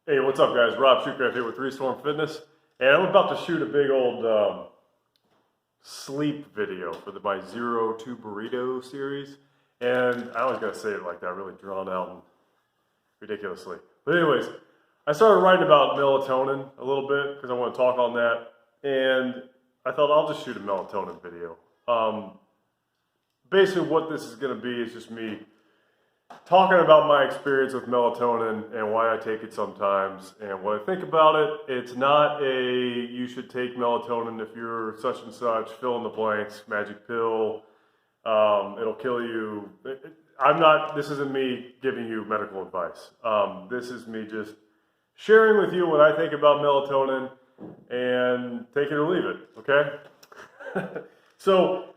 Hey, what's up, guys? Rob Shoecraft here with Restorm Fitness, and I'm about to shoot a big old sleep video for my 0 to Burrito series. And I always gotta say it like that, really drawn out and ridiculously. But anyways, I started writing about melatonin a little bit because I want to talk on that, and I thought I'll just shoot a melatonin video. Basically, what this is gonna be is just me talking about my experience with melatonin and why I take it sometimes and what I think about it. It's not a you should take melatonin if you're such and such, fill in the blanks, magic pill, it'll kill you. This isn't me giving you medical advice. This is me just sharing with you what I think about melatonin and take it or leave it, okay? So,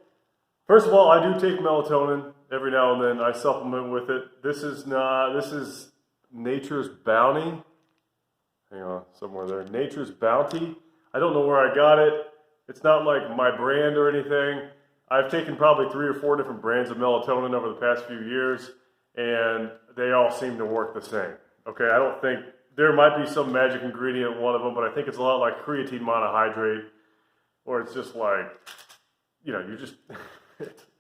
first of all, I do take melatonin every now and then. I supplement with it. This is Nature's Bounty. Hang on, somewhere there. Nature's Bounty. I don't know where I got it. It's not like my brand or anything. I've taken probably 3 or 4 different brands of melatonin over the past few years, and they all seem to work the same. Okay, I don't think, there might be some magic ingredient in one of them, but I think it's a lot like creatine monohydrate, or it's just like, you just...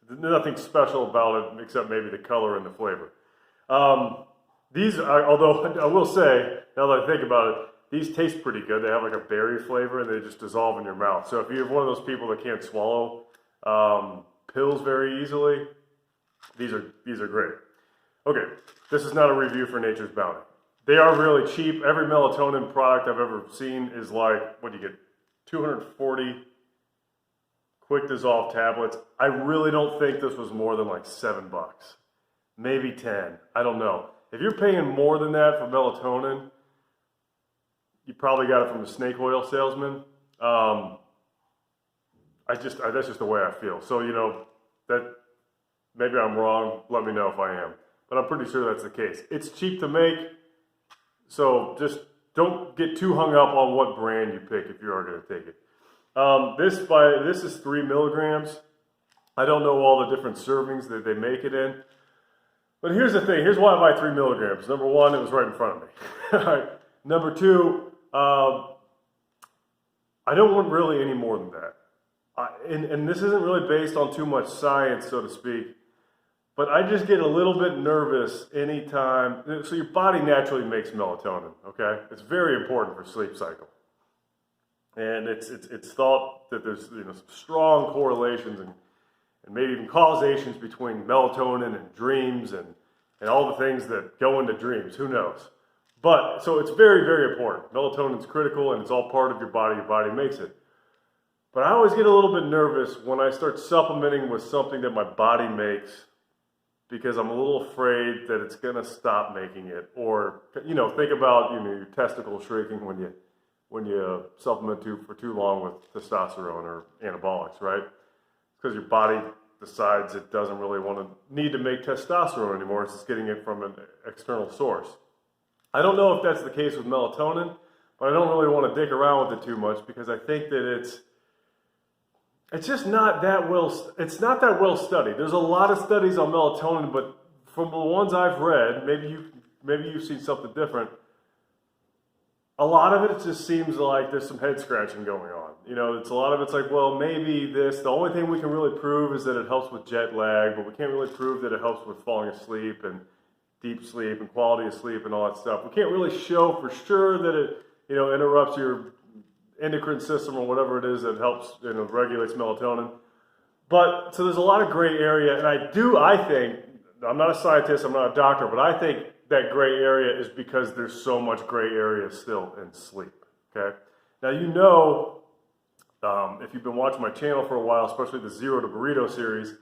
Nothing special about it except maybe the color and the flavor. These are, although I will say, now that I think about it, these taste pretty good. They have like a berry flavor and they just dissolve in your mouth. So if you're one of those people that can't swallow pills very easily, these are great. Okay, this is not a review for Nature's Bounty. They are really cheap. Every melatonin product I've ever seen is like, what do you get, 240 quick dissolve tablets. I really don't think this was more than like $7, maybe 10. I don't know. If you're paying more than that for melatonin, you probably got it from a snake oil salesman. That's just the way I feel. So that maybe I'm wrong. Let me know if I am, but I'm pretty sure that's the case. It's cheap to make, so just don't get too hung up on what brand you pick if you are going to take it. This is 3 milligrams. I don't know all the different servings that they make it in. But here's the thing. Here's why I buy 3 milligrams. Number one, it was right in front of me. All right. Number two, I don't want really any more than that. And this isn't really based on too much science, so to speak. But I just get a little bit nervous anytime. So your body naturally makes melatonin, okay? It's very important for sleep cycle. And it's thought that there's some strong correlations and maybe even causations between melatonin and dreams and all the things that go into dreams. Who knows? But so it's very, very important. Melatonin is critical and it's all part of your body. Your body makes it. But I always get a little bit nervous when I start supplementing with something that my body makes because I'm a little afraid that it's going to stop making it. Or, think about your testicles shrinking when you supplement for too long with testosterone or anabolics, right? It's because your body decides it doesn't really need to make testosterone anymore. It's just getting it from an external source. I don't know if that's the case with melatonin, but I don't really want to dick around with it too much because I think that it's just not that well studied. There's a lot of studies on melatonin, but from the ones I've read, maybe you've seen something different. A lot of it just seems like there's some head scratching going on. A lot of it's like, well, maybe this. The only thing we can really prove is that it helps with jet lag, but we can't really prove that it helps with falling asleep and deep sleep and quality of sleep and all that stuff. We can't really show for sure that it, interrupts your endocrine system or whatever it is that helps, regulates melatonin. But so there's a lot of gray area, and I think, I'm not a scientist, I'm not a doctor, but I think that gray area is because there's so much gray area still in sleep, okay? Now, if you've been watching my channel for a while, especially the 0 to Burrito series,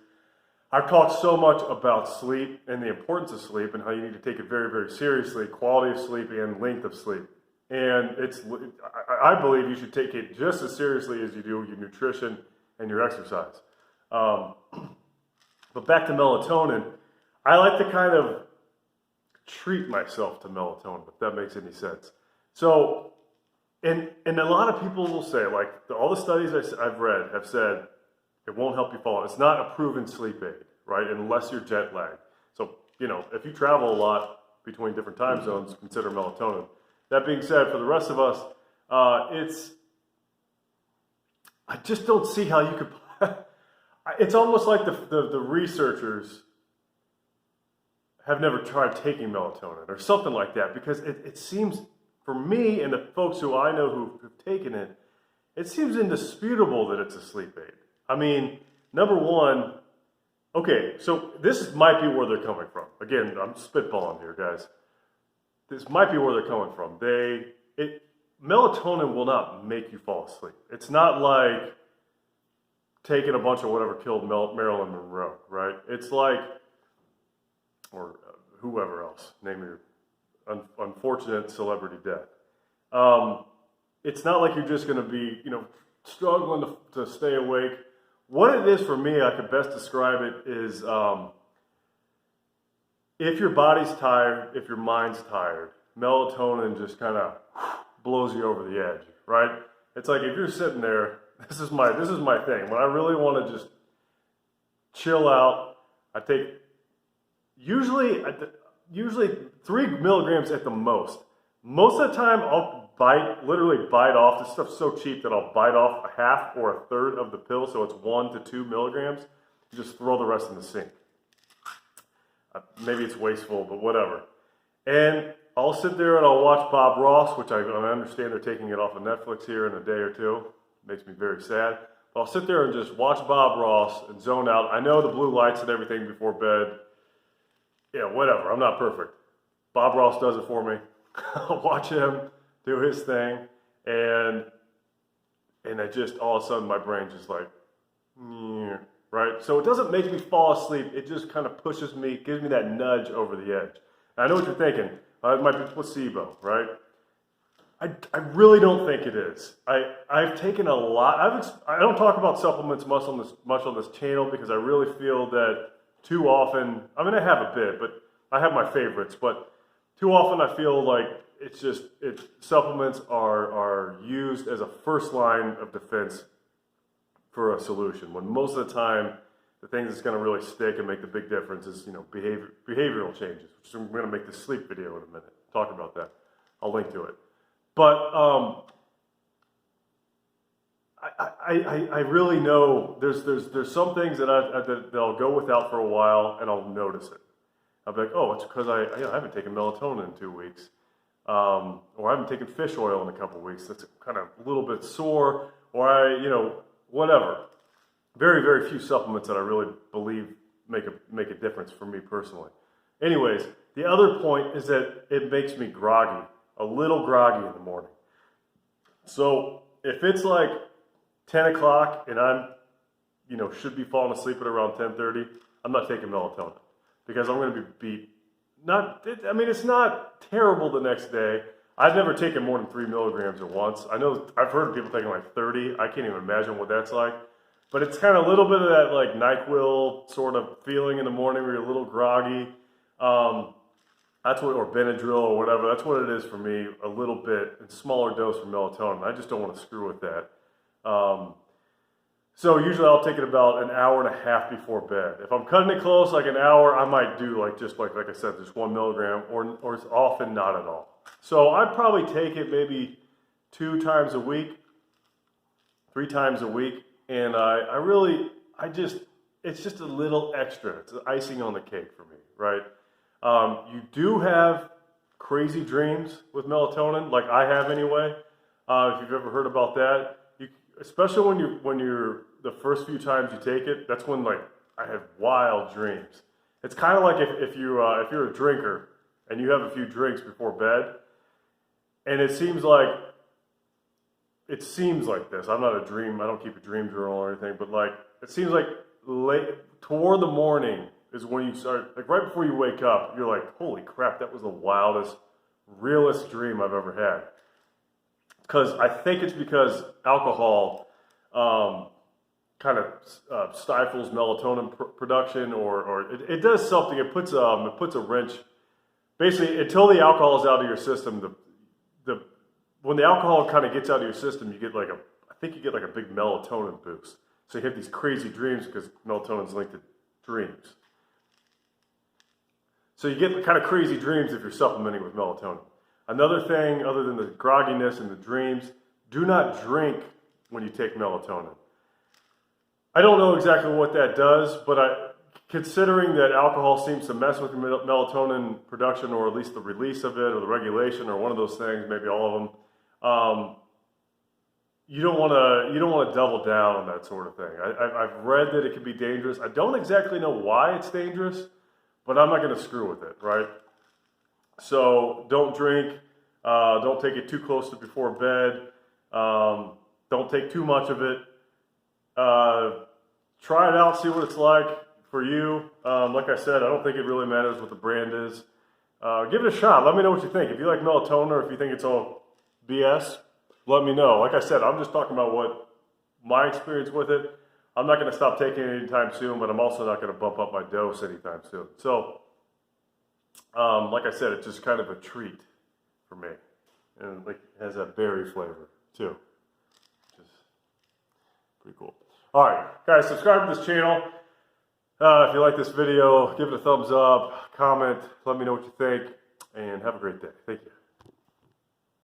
I've talked so much about sleep and the importance of sleep and how you need to take it very, very seriously, quality of sleep and length of sleep. And I believe you should take it just as seriously as you do your nutrition and your exercise. But back to melatonin, I like to kind of treat myself to melatonin, if that makes any sense. So, and a lot of people will say, like, all the studies I've read have said it won't help you fall. It's not a proven sleep aid, right? Unless you're jet lagged. So, if you travel a lot between different time zones, consider melatonin. that being said, for the rest of us, I just don't see how you could. It's almost like the researchers have never tried taking melatonin or something like that, because it seems, for me and the folks who I know who've taken it, it seems indisputable that it's a sleep aid. I mean, number one, okay, so this might be where they're coming from. Again, I'm spitballing here, guys. This might be where they're coming from. Melatonin will not make you fall asleep. It's not like taking a bunch of whatever killed Marilyn Monroe, right? It's like, or whoever else, name your unfortunate celebrity death. It's not like you're just going to be, struggling to stay awake. What it is for me, I could best describe it is, if your body's tired, if your mind's tired, melatonin just kind of blows you over the edge, right? It's like if you're sitting there, this is my thing. When I really want to just chill out, I take usually 3 milligrams at the most. Most of the time, I'll literally bite off. This stuff's so cheap that I'll bite off a half or a third of the pill, so it's 1 to 2 milligrams. Just throw the rest in the sink. Maybe it's wasteful, but whatever. And I'll sit there and I'll watch Bob Ross, which I understand they're taking it off of Netflix here in a day or two. Makes me very sad. But I'll sit there and just watch Bob Ross and zone out. I know the blue lights and everything before bed. Yeah, whatever. I'm not perfect. Bob Ross does it for me. I'll watch him do his thing, and I just, all of a sudden, my brain just like, right? So it doesn't make me fall asleep. It just kind of pushes me, gives me that nudge over the edge. And I know what you're thinking. It might be placebo, right? I really don't think it is. I've taken a lot. I don't talk about supplements much on this channel, because I really feel that too often, I mean, I have a bit, but I have my favorites, but too often I feel like supplements are used as a first line of defense for a solution, when most of the time the thing that's going to really stick and make the big difference is, behavioral changes, which I'm going to make this sleep video in a minute, talk about that. I'll link to it. But I really know there's some things that I'll go without for a while, and I'll notice it. I'll be like, oh, it's because I haven't taken melatonin in 2 weeks, or I haven't taken fish oil in a couple of weeks. That's kind of a little bit sore, or whatever. Very, very few supplements that I really believe make a difference for me personally. Anyways, the other point is that it makes me groggy, a little groggy in the morning. So if it's like 10 o'clock and I'm, should be falling asleep at around 10:30, I'm not taking melatonin, because I'm going to be beat. It's not terrible the next day. I've never taken more than 3 milligrams at once. I know I've heard of people taking like 30. I can't even imagine what that's like. But it's kind of a little bit of that like NyQuil sort of feeling in the morning where you're a little groggy. That's what, or Benadryl or whatever. That's what it is for me, a little bit, in smaller dose for melatonin. I just don't want to screw with that. So usually I'll take it about an hour and a half before bed. If I'm cutting it close, like an hour, I might do like I said, just 1 milligram, or often not at all. So I'd probably take it maybe 2 times a week, 3 times a week, and it's just a little extra. It's icing on the cake for me, right? You do have crazy dreams with melatonin, like I have anyway. If you've ever heard about that, especially when you're the first few times you take it, that's when like I have wild dreams. It's kind of like if you're a drinker and you have a few drinks before bed, and it seems like this. I'm not a dream. I don't keep a dream journal or anything, but like it seems like late toward the morning is when you start, like right before you wake up, you're like, holy crap, that was the wildest, realest dream I've ever had. Because I think it's because alcohol kind of stifles melatonin production, or it does something. It puts a wrench. Basically, until the alcohol is out of your system, when the alcohol kind of gets out of your system, you get like a big melatonin boost. So you have these crazy dreams because melatonin is linked to dreams. So you get kind of crazy dreams if you're supplementing with melatonin. Another thing, other than the grogginess and the dreams, do not drink when you take melatonin. I don't know exactly what that does, but considering that alcohol seems to mess with melatonin production, or at least the release of it, or the regulation, or one of those things, maybe all of them, you don't want to double down on that sort of thing. I've read that it can be dangerous. I don't exactly know why it's dangerous, but I'm not going to screw with it, right? So don't drink. Don't take it too close to before bed. Don't take too much of it. Try it out, see what it's like for you. Like I said, I don't think it really matters what the brand is. Give it a shot. Let me know what you think. If you like melatonin, or if you think it's all BS, let me know. Like I said, I'm just talking about what my experience with it. I'm not going to stop taking it anytime soon, but I'm also not going to bump up my dose anytime soon. So, like I said, it's just kind of a treat for me. And like, it has that berry flavor too, which is pretty cool. All right, guys, subscribe to this channel. If you like this video, give it a thumbs up, comment, let me know what you think, and have a great day. Thank you.